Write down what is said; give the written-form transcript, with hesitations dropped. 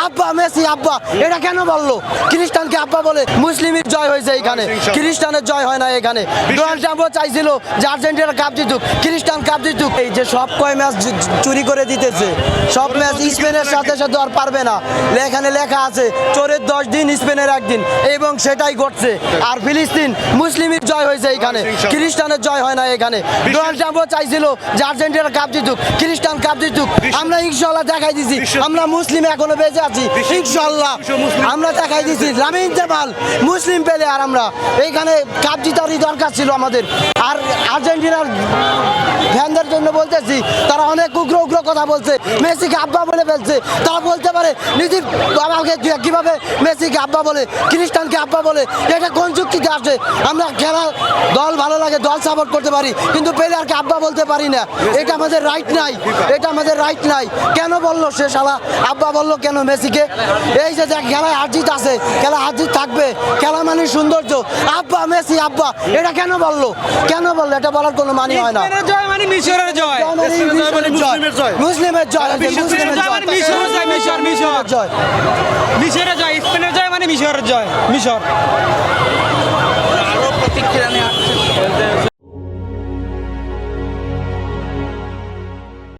আব্বা মেসি আব্বা, এটা কেন বললো? খ্রিস্টানকে আব্বা বলে মুসলিমের জয় হয়েছে এখানে, খ্রিস্টানের জয় হয় না এখানে। ডোনাল্ড ট্রাম্পও চাইছিল যে আর্জেন্টিনা কাপ জিতুক, খ্রিস্টান কাপ জিতুক। এই যে সব কয় ম্যাচ চুরি করে দিতেছে, সব ম্যাচ স্পেনের সাথে সাথে আর পারবে না। এখানে লেখা আছে চোরের 10 দিন স্পেনের 1 দিন, এবং সেটাই ঘটছে। আর ফিলিস্তিন মুসলিমের জয় হয়েছে এখানে, খ্রিস্টানের জয় হয় না এখানে। ডোনাল্ড ট্রাম্পও চাইছিল যে আর্জেন্টিনা কাপ জিতুক, খ্রিস্টান কাপ জিতুক। আমরা ইনশাল্লাহ দেখাই দিছি আমরা মুসলিম এখনো বেঁচে আছি, ইনশাল্লাহ আমরা দেখাই দিছি। লামিন জামাল মুসলিম পেলে আর আমরা এইখানে কাপ জিতারই দরকার ছিল আমাদের। আর আর্জেন্টিনার ফ্যানদের জন্য বলতেছি, তারা অনেক উগ্র উগ্র কথা বলছে, মেসিকে আব্বা বলে ফেলছে। তারা বলতে পারে নিজের বাবাকে কিভাবে মেসিকে আব্বা বলে, খ্রিস্টানকে আব্বা বলে, এটা কোন যুক্তিতে আসে? আমরা খেলা দল ভালো লাগে, দল সাপোর্ট করতে পারি, কিন্তু প্লেয়ারকে আব্বা বলতে পারি না। এটা আমাদের রাইট নাই, এটা আমাদের রাইট নাই। কেন বললো সে শালা আব্বা বললো কেন মেসিকে? এই যে দেখ খেলায় হারজিত আছে, খেলা হারজিত থাকবে, খেলা মানে সৌন্দর্য। আব্বা মেসি আব্বা, এটা কেন বললো? কেন বললো? এটা বলার কোনো মানে হয় না। জয় মানে মিশরের জয়, মুসলিমের জয়, মুসলিমের জয়, মিশরের জয় মানে মিশরের জয়, মিশর জয়। মিশরের জয়, স্পেনের জয় মানে মিশরের জয়, মিশর।